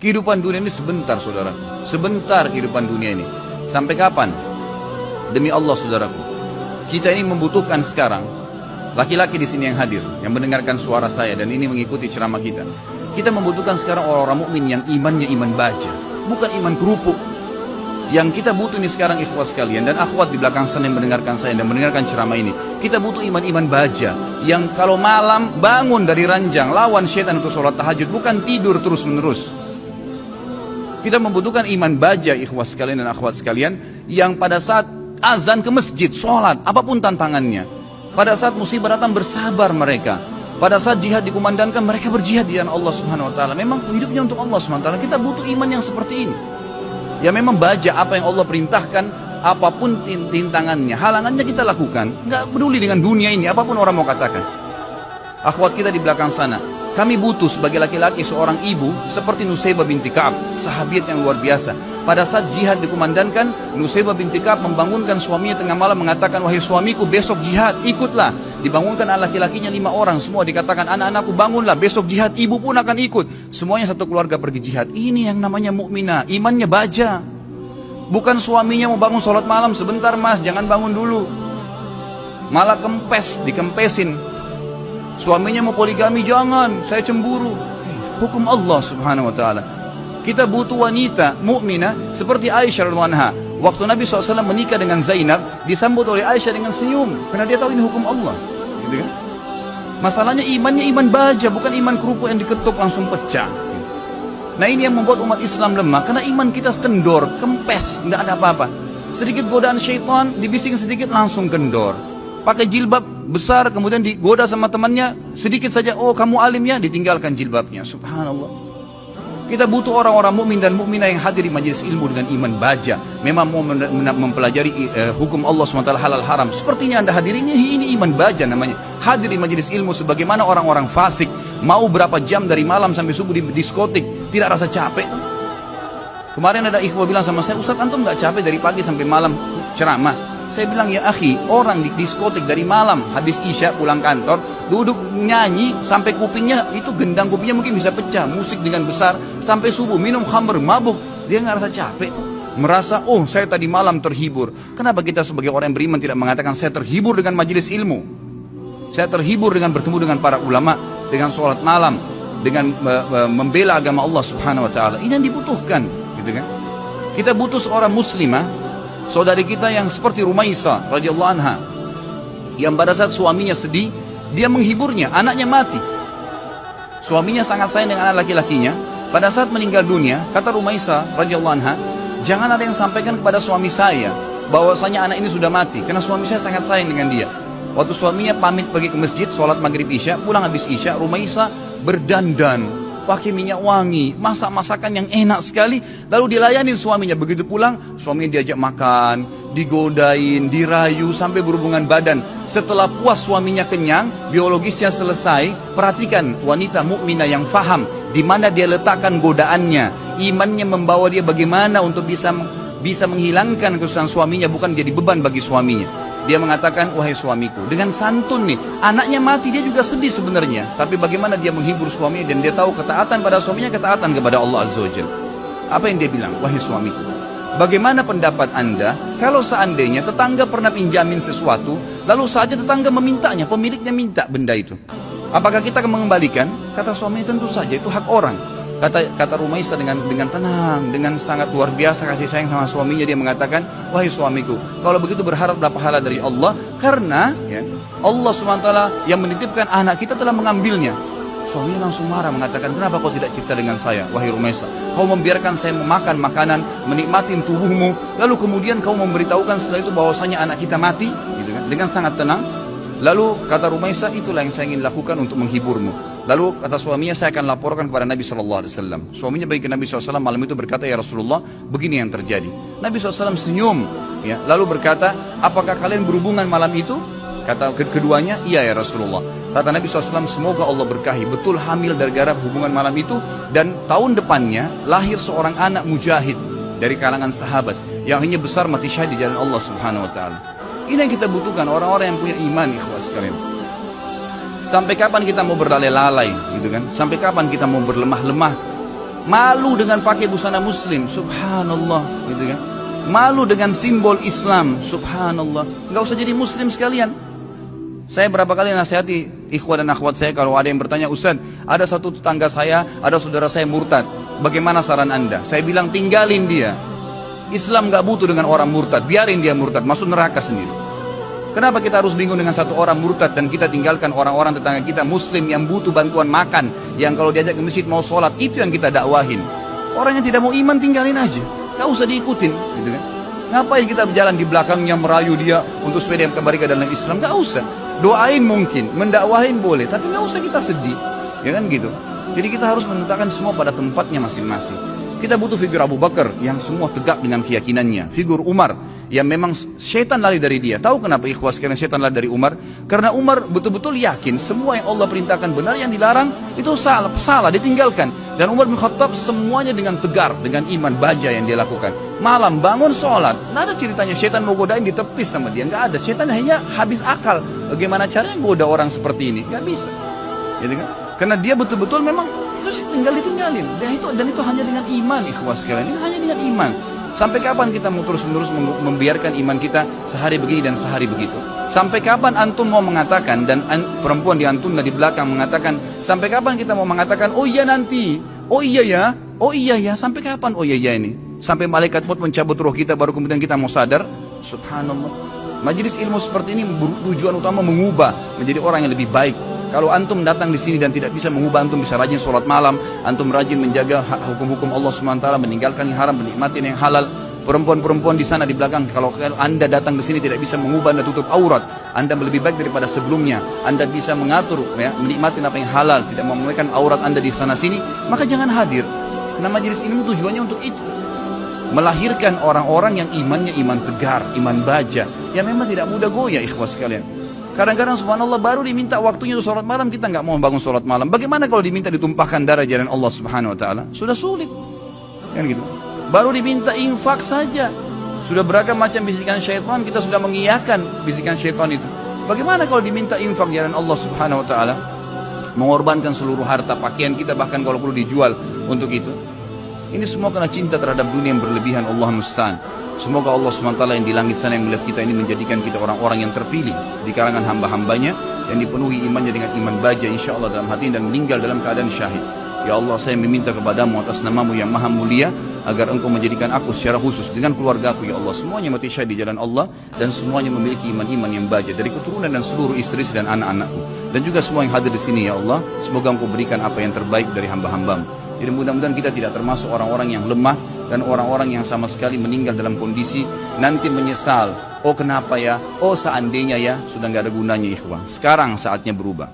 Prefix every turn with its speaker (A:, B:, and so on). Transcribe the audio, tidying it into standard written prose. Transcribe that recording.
A: Kehidupan dunia ini sebentar, saudara. Sebentar kehidupan dunia ini. Sampai kapan? Demi Allah, saudaraku, kita ini membutuhkan sekarang, laki-laki di sini yang hadir, yang mendengarkan suara saya dan ini mengikuti ceramah kita. Kita membutuhkan sekarang orang-orang mukmin yang imannya iman baja, bukan iman kerupuk. Yang kita butuh ini sekarang, ikhwah sekalian dan akhwat di belakang sana yang mendengarkan saya dan mendengarkan ceramah ini, kita butuh iman-iman baja yang kalau malam bangun dari ranjang lawan syaitan untuk sholat tahajud, bukan tidur terus-menerus. Kita membutuhkan iman baja, ikhwah sekalian dan akhwat sekalian, yang pada saat azan ke masjid, sholat, apapun tantangannya. Pada saat musibah datang bersabar mereka. Pada saat jihad dikumandangkan, mereka berjihad di jalan Allah Subhanahu Wa Taala. Memang hidupnya untuk Allah Subhanahu Wa Taala. Kita butuh iman yang seperti ini. Ya memang baja apa yang Allah perintahkan, apapun tintangannya, halangannya kita lakukan. Nggak peduli dengan dunia ini, apapun orang mau katakan. Akhwat kita di belakang sana, kami butuh sebagai laki-laki seorang ibu seperti Nusaybah binti Ka'ab, sahabiat yang luar biasa. Pada saat jihad dikumandangkan, Nusaybah binti Ka'ab membangunkan suaminya tengah malam mengatakan, wahai suamiku, besok jihad, ikutlah. Dibangunkan anak laki-lakinya 5 orang, semua dikatakan, anak-anakku bangunlah, besok jihad, ibu pun akan ikut. Semuanya satu keluarga pergi jihad. Ini yang namanya mukminah, imannya baja. Bukan suaminya mau bangun sholat malam, sebentar mas, jangan bangun dulu. Malah kempes, dikempesin. Suaminya mau poligami, jangan, saya cemburu. Hukum Allah Subhanahu Wa Taala. Kita butuh wanita mukminah seperti Aisyah radhiyallahu anha. Waktu Nabi SAW menikah dengan Zainab, disambut oleh Aisyah dengan senyum, karena dia tahu ini hukum Allah. Gitu kan? Masalahnya imannya iman baja, bukan iman kerupuk yang diketuk langsung pecah. Nah ini yang membuat umat Islam lemah, karena iman kita kendor, kempes, nggak ada apa-apa. Sedikit godaan syaitan, dibising sedikit langsung kendor. Pakai jilbab besar, kemudian digoda sama temannya, sedikit saja, oh kamu alim ya, ditinggalkan jilbabnya. Subhanallah. Kita butuh orang-orang mukmin dan mukminah yang hadir di majelis ilmu dengan iman baja. Memang mau mempelajari hukum Allah SWT halal haram. Sepertinya anda hadir ini iman baja namanya. Hadir di majelis ilmu sebagaimana orang-orang fasik. Mau berapa jam dari malam sampai subuh di diskotik, tidak rasa capek. Kemarin ada ikhwah bilang sama saya, Ustaz antum gak capek dari pagi sampai malam ceramah? Saya bilang, ya akhi, orang di diskotik dari malam habis isya pulang kantor, duduk nyanyi sampai kupingnya itu gendang kupingnya mungkin bisa pecah, musik dengan besar sampai subuh, minum khamr, mabuk, dia nggak rasa capek tuh. Merasa, oh saya tadi malam terhibur. Kenapa kita sebagai orang yang beriman tidak mengatakan saya terhibur dengan majelis ilmu, saya terhibur dengan bertemu dengan para ulama, dengan sholat malam, dengan membela agama Allah Subhanahu Wa Taala? Ini yang dibutuhkan, gitu kan? Kita butuh seorang muslimah, saudari kita yang seperti Rumaisa radhiyallahu anha, yang pada saat suaminya sedih, dia menghiburnya, anaknya mati. Suaminya sangat sayang dengan anak laki-lakinya. Pada saat meninggal dunia, kata Rumaisa radhiyallahu anha, jangan ada yang sampaikan kepada suami saya bahwasanya anak ini sudah mati, karena suami saya sangat sayang dengan dia. Waktu suaminya pamit pergi ke masjid, sholat maghrib isya, pulang habis isya, Rumaisa berdandan, pakai minyak wangi, masak masakan yang enak sekali, lalu dilayani suaminya. Begitu pulang, suaminya diajak makan, digodain, dirayu sampai berhubungan badan. Setelah puas suaminya kenyang, biologisnya selesai. Perhatikan wanita mukminah yang faham di mana dia letakkan godaannya, imannya membawa dia bagaimana untuk bisa menghilangkan kesusahan suaminya, bukan jadi beban bagi suaminya. Dia mengatakan, wahai suamiku, dengan santun nih, anaknya mati, dia juga sedih sebenarnya, tapi bagaimana dia menghibur suaminya, dan dia tahu ketaatan pada suaminya, ketaatan kepada Allah Azza wa Jalla. Apa yang dia bilang? Wahai suamiku, bagaimana pendapat anda kalau seandainya tetangga pernah pinjamin sesuatu, lalu saja tetangga memintanya, pemiliknya minta benda itu, apakah kita akan mengembalikan? Kata suami, tentu saja, itu hak orang. Kata Rumaisa dengan tenang, dengan sangat luar biasa kasih sayang sama suaminya, dia mengatakan, wahai suamiku, kalau begitu berharaplah pahala dari Allah, karena ya, Allah SWT yang menitipkan anak kita telah mengambilnya. Suaminya langsung marah, mengatakan, kenapa kau tidak cipta dengan saya, wahai Rumaisa? Kau membiarkan saya memakan makanan, menikmati tubuhmu, lalu kemudian kau memberitahukan setelah itu bahwasanya anak kita mati, gitu kan? Dengan sangat tenang. Lalu kata Rumaisa, itulah yang saya ingin lakukan untuk menghiburmu. Lalu kata suaminya, saya akan laporkan kepada Nabi SAW. Suaminya bagi Nabi SAW malam itu berkata, ya Rasulullah, begini yang terjadi. Nabi SAW senyum, ya, lalu berkata, apakah kalian berhubungan malam itu? Kata keduanya, iya ya Rasulullah. Kata Nabi SAW, semoga Allah berkahi, betul hamil gara-gara hubungan malam itu. Dan tahun depannya lahir seorang anak mujahid dari kalangan sahabat yang hanya besar mati syahid di jalan Allah Subhanahu Wa Taala. Ini yang kita butuhkan, orang-orang yang punya iman, ikhwas sekalian. Sampai kapan kita mau berlalai-lalai, gitu kan? Sampai kapan kita mau berlemah-lemah? Malu dengan pakai busana muslim, subhanallah, gitu kan. Malu dengan simbol Islam, subhanallah. Nggak usah jadi muslim sekalian. Saya berapa kali nasihati ikhwan dan akhwat saya kalau ada yang bertanya, Ustaz, ada satu tetangga saya, ada saudara saya murtad. Bagaimana saran Anda? Saya bilang tinggalin dia. Islam nggak butuh dengan orang murtad, biarin dia murtad, masuk neraka sendiri. Kenapa kita harus bingung dengan satu orang murtad dan kita tinggalkan orang-orang tetangga kita muslim yang butuh bantuan makan, yang kalau diajak ke masjid mau sholat, itu yang kita dakwahin. Orang yang tidak mau iman tinggalin aja, nggak usah diikutin, gitu kan? Ngapain kita berjalan di belakangnya merayu dia untuk supaya dia kembali ke dalam Islam? Nggak usah. Doain mungkin, mendakwahin boleh, tapi nggak usah kita sedih, ya kan gitu. Jadi kita harus menetapkan semua pada tempatnya masing-masing. Kita butuh figur Abu Bakar yang semua tegak dengan keyakinannya, figur Umar yang memang syaitan lari dari dia. Tahu kenapa ikhwas sekalian syaitan lari dari Umar? Karena Umar betul-betul yakin semua yang Allah perintahkan benar, yang dilarang itu salah, ditinggalkan. Dan Umar bin Khattab semuanya dengan tegar, dengan iman baja yang dia lakukan. Malam bangun sholat, nggak ada ceritanya syaitan mau godain ditepis sama dia, nggak ada. Syaitan hanya habis akal. Bagaimana caranya goda orang seperti ini? Nggak bisa, gitu kan? Karena dia betul-betul memang itu tinggal ditinggalin. Dan itu hanya dengan iman, ikhwas sekalian. Ini hanya dengan iman. Sampai kapan kita mau terus-menerus membiarkan iman kita sehari begini dan sehari begitu? Sampai kapan antum mau mengatakan, dan perempuan di antum di belakang mengatakan, sampai kapan kita mau mengatakan, oh iya nanti, oh iya ya, sampai kapan oh iya ya ini? Sampai malaikat maut mencabut roh kita baru kemudian kita mau sadar? Subhanallah. Majelis ilmu seperti ini tujuan utama mengubah menjadi orang yang lebih baik. Kalau antum datang di sini dan tidak bisa mengubah, antum bisa rajin sholat malam, antum rajin menjaga hukum-hukum Allah SWT, meninggalkan yang haram, menikmati yang halal. Perempuan-perempuan di sana di belakang, kalau anda datang ke sini tidak bisa mengubah, anda tutup aurat, anda lebih baik daripada sebelumnya, anda bisa mengatur, ya, menikmati apa yang halal, tidak memulihkan aurat anda di sana sini, maka jangan hadir. Karena majelis ilmu tujuannya untuk itu, melahirkan orang-orang yang imannya iman tegar, iman baja, yang memang tidak mudah goyah, ikhwas sekalian. Kadang-kadang subhanallah baru diminta waktunya untuk sholat malam, kita nggak mau bangun sholat malam. Bagaimana kalau diminta ditumpahkan darah jalan Allah Subhanahu Wa Taala? Sudah sulit, kan gitu. Baru diminta infak saja, sudah beragam macam bisikan syaitan, kita sudah mengiyakan bisikan syaitan itu. Bagaimana kalau diminta infak jalan Allah Subhanahu Wa Taala? Mengorbankan seluruh harta, pakaian kita bahkan kalau perlu dijual untuk itu. Ini semua karena cinta terhadap dunia yang berlebihan, Allah musta'an. Semoga Allah SWT yang di langit sana yang melihat kita ini menjadikan kita orang-orang yang terpilih di kalangan hamba-hambanya yang dipenuhi imannya dengan iman baja insyaAllah dalam hati dan meninggal dalam keadaan syahid. Ya Allah, saya meminta kepadamu atas namamu yang maha mulia agar engkau menjadikan aku secara khusus dengan keluargaku, ya Allah, semuanya mati syahid di jalan Allah dan semuanya memiliki iman-iman yang baja dari keturunan dan seluruh istri dan anak-anakku dan juga semua yang hadir di sini, ya Allah. Semoga engkau berikan apa yang terbaik dari hamba-hambamu. Jadi mudah-mudahan kita tidak termasuk orang-orang yang lemah dan orang-orang yang sama sekali meninggal dalam kondisi nanti menyesal. Oh kenapa ya? Oh seandainya ya? Sudah nggak ada gunanya, ikhwan. Sekarang saatnya berubah.